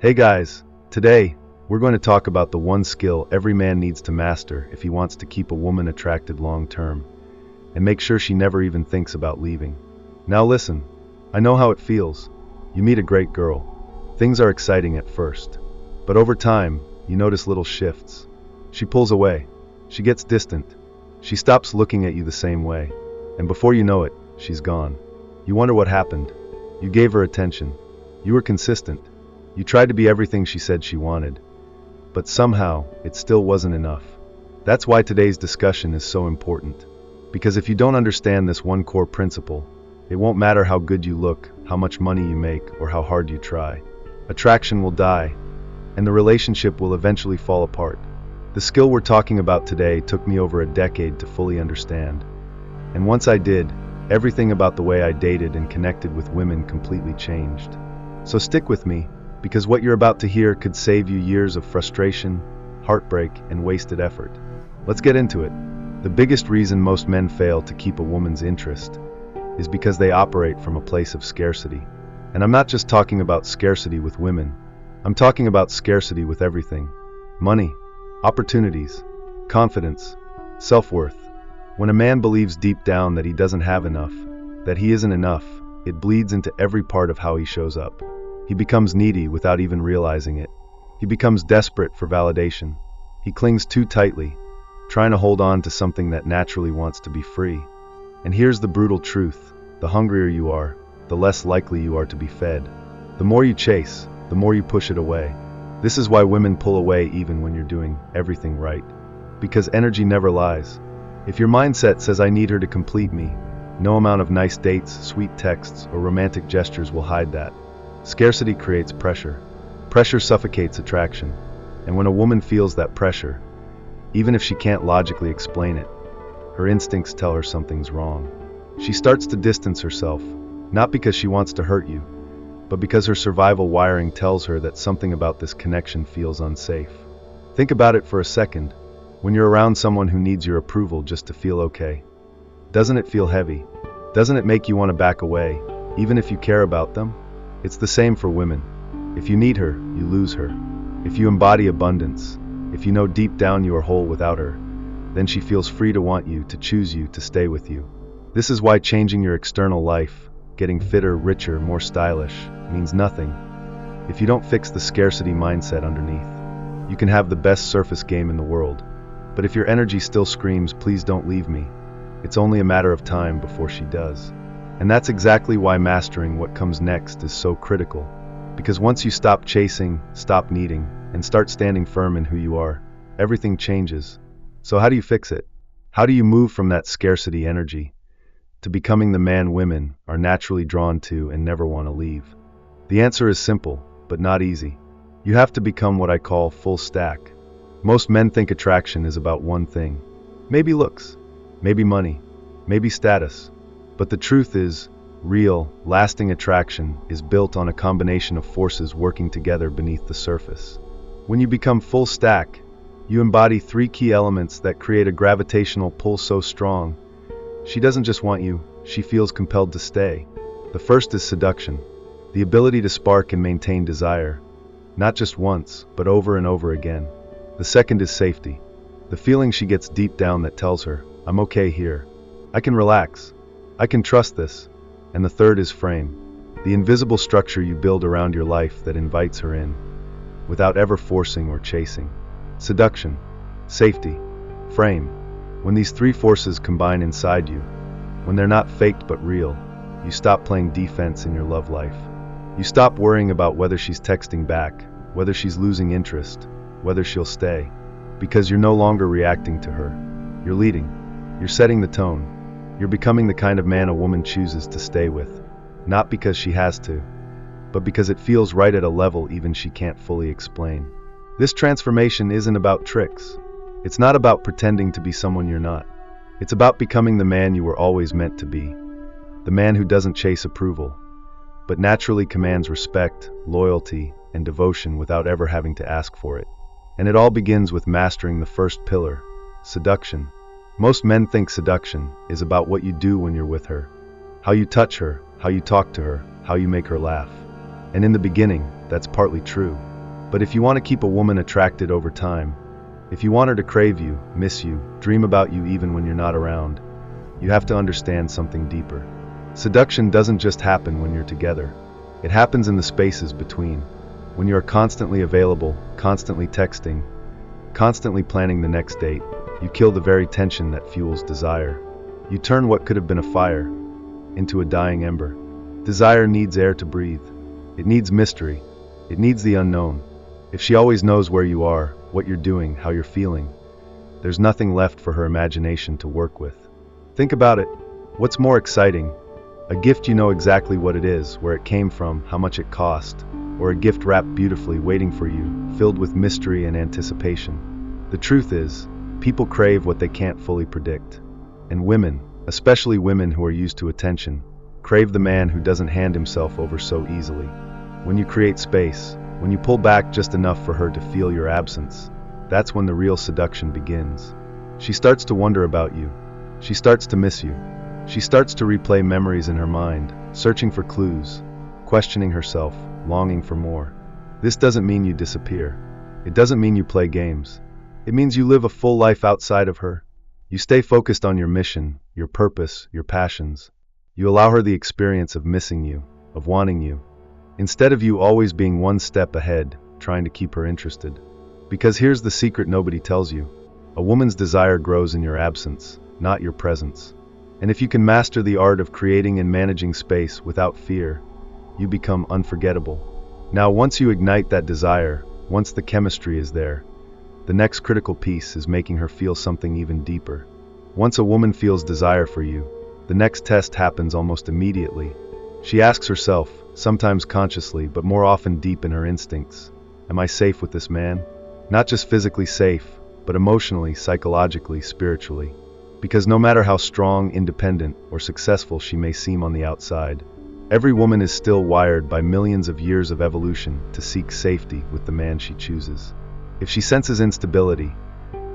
Hey guys, today we're going to talk about the one skill every man needs to master if he wants to keep a woman attracted long term, and make sure she never even thinks about leaving. Now listen, I know how it feels. You meet a great girl. Things are exciting at first, but over time, you notice little shifts. She pulls away. She gets distant. She stops looking at you the same way, and before you know it, she's gone. You wonder what happened. You gave her attention. You were consistent. You tried to be everything she said she wanted, but somehow it still wasn't enough. That's why today's discussion is so important, because if you don't understand this one core principle, it won't matter how good you look, how much money you make, or how hard you try. Attraction will die, and the relationship will eventually fall apart. The skill we're talking about today took me over a decade to fully understand, and once I did, everything about the way I dated and connected with women completely changed. So stick with me, because what you're about to hear could save you years of frustration, heartbreak, and wasted effort. Let's get into it. The biggest reason most men fail to keep a woman's interest is because they operate from a place of scarcity. And I'm not just talking about scarcity with women. I'm talking about scarcity with everything. Money, opportunities, confidence, self-worth. When a man believes deep down that he doesn't have enough, that he isn't enough, it bleeds into every part of how he shows up. He becomes needy without even realizing it. He becomes desperate for validation. He clings too tightly, trying to hold on to something that naturally wants to be free. And here's the brutal truth. The hungrier you are, the less likely you are to be fed. The more you chase, the more you push it away. This is why women pull away even when you're doing everything right. Because energy never lies. If your mindset says I need her to complete me, no amount of nice dates, sweet texts, or romantic gestures will hide that. Scarcity creates pressure. Pressure suffocates attraction. And when a woman feels that pressure, even if she can't logically explain it, her instincts tell her something's wrong. She starts to distance herself, not because she wants to hurt you, but because her survival wiring tells her that something about this connection feels unsafe. Think about it for a second. When you're around someone who needs your approval just to feel okay, doesn't it feel heavy? Doesn't it make you want to back away, even if you care about them? It's the same for women. If you need her, you lose her. If you embody abundance, if you know deep down you are whole without her, then she feels free to want you, to choose you, to stay with you. This is why changing your external life, getting fitter, richer, more stylish, means nothing if you don't fix the scarcity mindset underneath. You can have the best surface game in the world, but if your energy still screams, please don't leave me, it's only a matter of time before she does. And that's exactly why mastering what comes next is so critical. Because once you stop chasing, stop needing, and start standing firm in who you are, everything changes. So how do you fix it? How do you move from that scarcity energy to becoming the man women are naturally drawn to and never want to leave? The answer is simple, but not easy. You have to become what I call full stack. Most men think attraction is about one thing. Maybe looks, maybe money, maybe status. But the truth is, real, lasting attraction is built on a combination of forces working together beneath the surface. When you become full stack, you embody three key elements that create a gravitational pull so strong. She doesn't just want you, she feels compelled to stay. The first is seduction, the ability to spark and maintain desire, not just once, but over and over again. The second is safety, the feeling she gets deep down that tells her, I'm okay here. I can relax. I can trust this. And the third is frame, the invisible structure you build around your life that invites her in, without ever forcing or chasing. Seduction, safety, frame. When these three forces combine inside you, when they're not faked but real, you stop playing defense in your love life. You stop worrying about whether she's texting back, whether she's losing interest, whether she'll stay, because you're no longer reacting to her. You're leading. You're setting the tone. You're becoming the kind of man a woman chooses to stay with, not because she has to, but because it feels right at a level even she can't fully explain. This transformation isn't about tricks. It's not about pretending to be someone you're not. It's about becoming the man you were always meant to be, the man who doesn't chase approval, but naturally commands respect, loyalty, and devotion without ever having to ask for it. And it all begins with mastering the first pillar, seduction. Most men think seduction is about what you do when you're with her, how you touch her, how you talk to her, how you make her laugh. And in the beginning, that's partly true. But if you want to keep a woman attracted over time, if you want her to crave you, miss you, dream about you even when you're not around, you have to understand something deeper. Seduction doesn't just happen when you're together. It happens in the spaces between. When you are constantly available, constantly texting, constantly planning the next date, you kill the very tension that fuels desire. You turn what could have been a fire into a dying ember. Desire needs air to breathe. It needs mystery. It needs the unknown. If she always knows where you are, what you're doing, how you're feeling, there's nothing left for her imagination to work with. Think about it. What's more exciting? A gift you know exactly what it is, where it came from, how much it cost, or a gift wrapped beautifully waiting for you, filled with mystery and anticipation. The truth is, people crave what they can't fully predict. And women, especially women who are used to attention, crave the man who doesn't hand himself over so easily. When you create space, when you pull back just enough for her to feel your absence, that's when the real seduction begins. She starts to wonder about you. She starts to miss you. She starts to replay memories in her mind, searching for clues, questioning herself, longing for more. This doesn't mean you disappear. It doesn't mean you play games. It means you live a full life outside of her. You stay focused on your mission, your purpose, your passions. You allow her the experience of missing you, of wanting you, instead of you always being one step ahead, trying to keep her interested. Because here's the secret nobody tells you. A woman's desire grows in your absence, not your presence. And if you can master the art of creating and managing space without fear, you become unforgettable. Now, once you ignite that desire, once the chemistry is there, the next critical piece is making her feel something even deeper. Once a woman feels desire for you, the next test happens almost immediately. She asks herself, sometimes consciously, but more often deep in her instincts, am I safe with this man? Not just physically safe, but emotionally, psychologically, spiritually. Because no matter how strong, independent, or successful she may seem on the outside, every woman is still wired by millions of years of evolution to seek safety with the man she chooses. If she senses instability,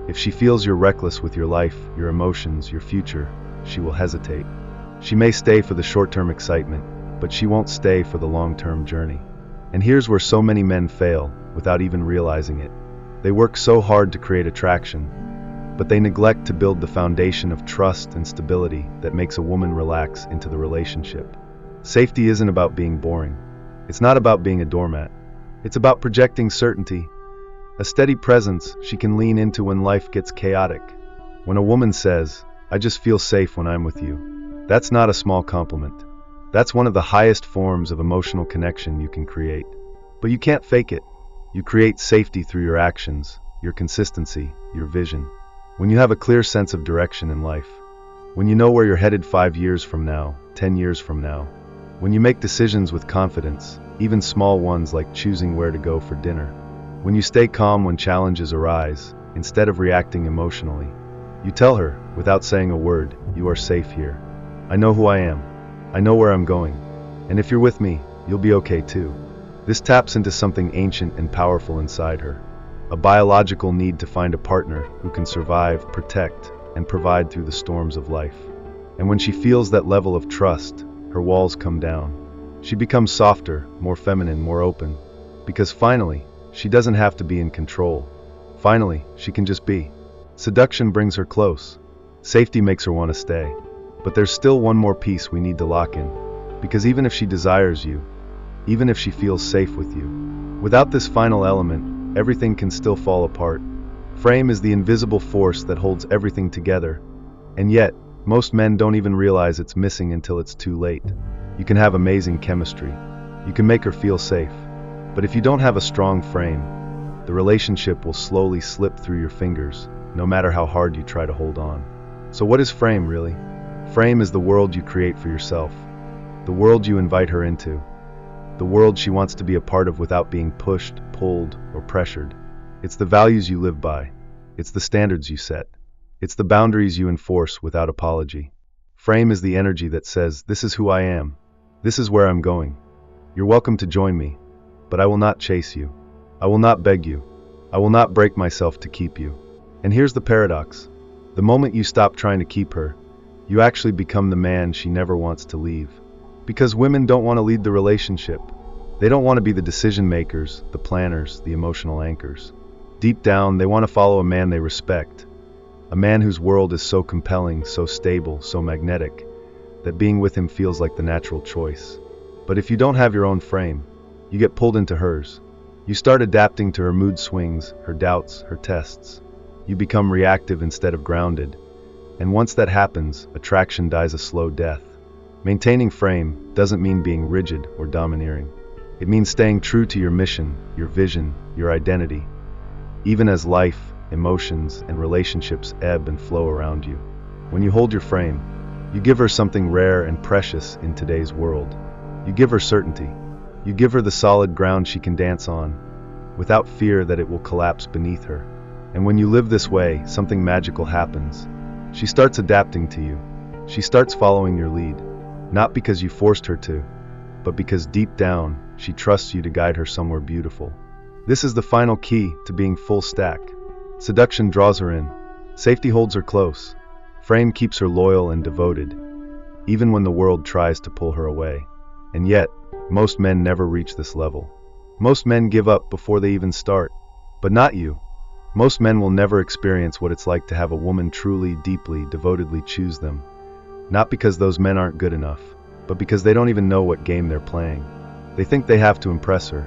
if she feels you're reckless with your life, your emotions, your future, she will hesitate. She may stay for the short-term excitement, but she won't stay for the long-term journey. And here's where so many men fail, without even realizing it. They work so hard to create attraction, but they neglect to build the foundation of trust and stability that makes a woman relax into the relationship. Safety isn't about being boring. It's not about being a doormat. It's about projecting certainty, a steady presence she can lean into when life gets chaotic. When a woman says, I just feel safe when I'm with you, that's not a small compliment. That's one of the highest forms of emotional connection you can create. But you can't fake it. You create safety through your actions, your consistency, your vision. When you have a clear sense of direction in life, when you know where you're headed 5 years from now, 10 years from now, when you make decisions with confidence, even small ones like choosing where to go for dinner, when you stay calm when challenges arise, instead of reacting emotionally, you tell her, without saying a word, you are safe here. I know who I am. I know where I'm going. And if you're with me, you'll be okay too. This taps into something ancient and powerful inside her. A biological need to find a partner who can survive, protect, and provide through the storms of life. And when she feels that level of trust, her walls come down. She becomes softer, more feminine, more open. Because finally, she doesn't have to be in control. Finally, she can just be. Seduction brings her close. Safety makes her want to stay. But there's still one more piece we need to lock in. Because even if she desires you, even if she feels safe with you, without this final element, everything can still fall apart. Frame is the invisible force that holds everything together. And yet, most men don't even realize it's missing until it's too late. You can have amazing chemistry. You can make her feel safe. But if you don't have a strong frame, the relationship will slowly slip through your fingers, no matter how hard you try to hold on. So what is frame, really? Frame is the world you create for yourself. The world you invite her into. The world she wants to be a part of without being pushed, pulled, or pressured. It's the values you live by. It's the standards you set. It's the boundaries you enforce without apology. Frame is the energy that says, this is who I am. This is where I'm going. You're welcome to join me, but I will not chase you. I will not beg you. I will not break myself to keep you. And here's the paradox. The moment you stop trying to keep her, you actually become the man she never wants to leave. Because women don't want to lead the relationship. They don't want to be the decision makers, the planners, the emotional anchors. Deep down, they want to follow a man they respect, a man whose world is so compelling, so stable, so magnetic, that being with him feels like the natural choice. But if you don't have your own frame, you get pulled into hers. You start adapting to her mood swings, her doubts, her tests. You become reactive instead of grounded. And once that happens, attraction dies a slow death. Maintaining frame doesn't mean being rigid or domineering. It means staying true to your mission, your vision, your identity, even as life, emotions, and relationships ebb and flow around you. When you hold your frame, you give her something rare and precious in today's world. You give her certainty. You give her the solid ground she can dance on, without fear that it will collapse beneath her. And when you live this way, something magical happens. She starts adapting to you. She starts following your lead, not because you forced her to, but because deep down, she trusts you to guide her somewhere beautiful. This is the final key to being full stack. Seduction draws her in. Safety holds her close. Frame keeps her loyal and devoted, even when the world tries to pull her away. And yet, most men never reach this level. Most men give up before they even start. But not you. Most men will never experience what it's like to have a woman truly, deeply, devotedly choose them. Not because those men aren't good enough, but because they don't even know what game they're playing. They think they have to impress her.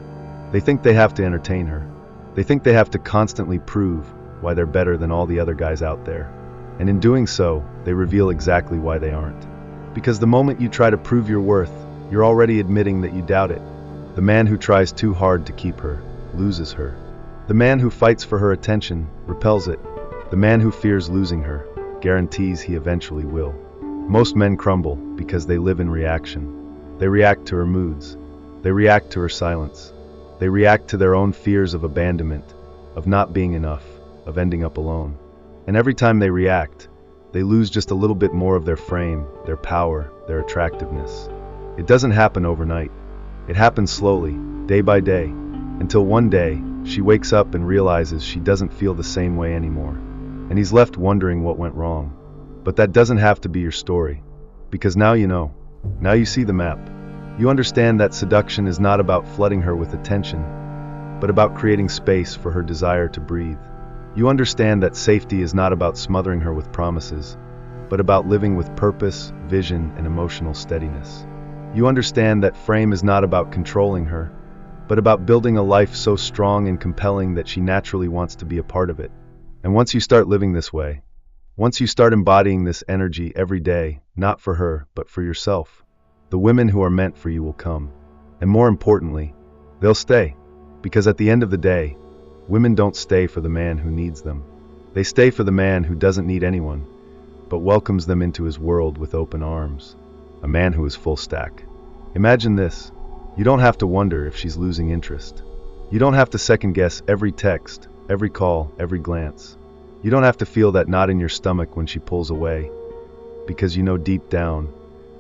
They think they have to entertain her. They think they have to constantly prove why they're better than all the other guys out there. And in doing so, they reveal exactly why they aren't. Because the moment you try to prove your worth, you're already admitting that you doubt it. The man who tries too hard to keep her loses her. The man who fights for her attention repels it. The man who fears losing her guarantees he eventually will. Most men crumble because they live in reaction. They react to her moods. They react to her silence. They react to their own fears of abandonment, of not being enough, of ending up alone. And every time they react, they lose just a little bit more of their frame, their power, their attractiveness. It doesn't happen overnight. It happens slowly, day by day, until one day, she wakes up and realizes she doesn't feel the same way anymore. And he's left wondering what went wrong. But that doesn't have to be your story. Because now you know. Now you see the map. You understand that seduction is not about flooding her with attention, but about creating space for her desire to breathe. You understand that safety is not about smothering her with promises, but about living with purpose, vision, and emotional steadiness. You understand that frame is not about controlling her, but about building a life so strong and compelling that she naturally wants to be a part of it. And once you start living this way, once you start embodying this energy every day, not for her, but for yourself, the women who are meant for you will come. And more importantly, they'll stay. Because at the end of the day, women don't stay for the man who needs them. They stay for the man who doesn't need anyone, but welcomes them into his world with open arms. A man who is full stack. Imagine this. You don't have to wonder if she's losing interest. You don't have to second guess every text, every call, every glance. You don't have to feel that knot in your stomach when she pulls away, because you know deep down,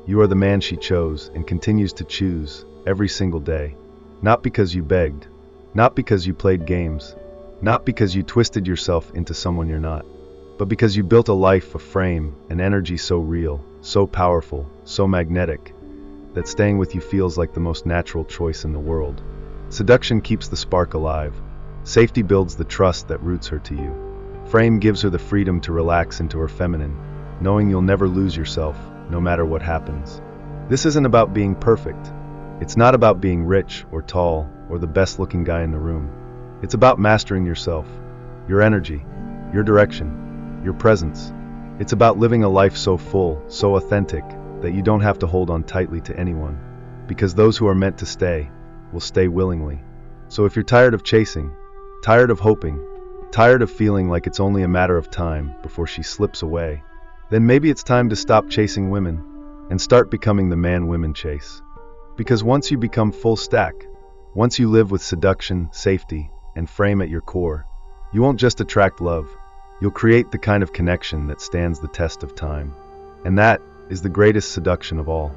you are the man she chose and continues to choose every single day. Not because you begged, not because you played games, not because you twisted yourself into someone you're not, but because you built a life, a frame, an energy so real, so powerful, so magnetic, that staying with you feels like the most natural choice in the world. Seduction keeps the spark alive. Safety builds the trust that roots her to you. Frame gives her the freedom to relax into her feminine, knowing you'll never lose yourself, no matter what happens. This isn't about being perfect. It's not about being rich or tall or the best-looking guy in the room. It's about mastering yourself, your energy, your direction, your presence. It's about living a life so full, so authentic, that you don't have to hold on tightly to anyone, because those who are meant to stay will stay willingly. So if you're tired of chasing, tired of hoping, tired of feeling like it's only a matter of time before she slips away, then maybe it's time to stop chasing women and start becoming the man women chase. Because once you become full stack, once you live with seduction, safety, and frame at your core, you won't just attract love, you'll create the kind of connection that stands the test of time. And that is the greatest seduction of all.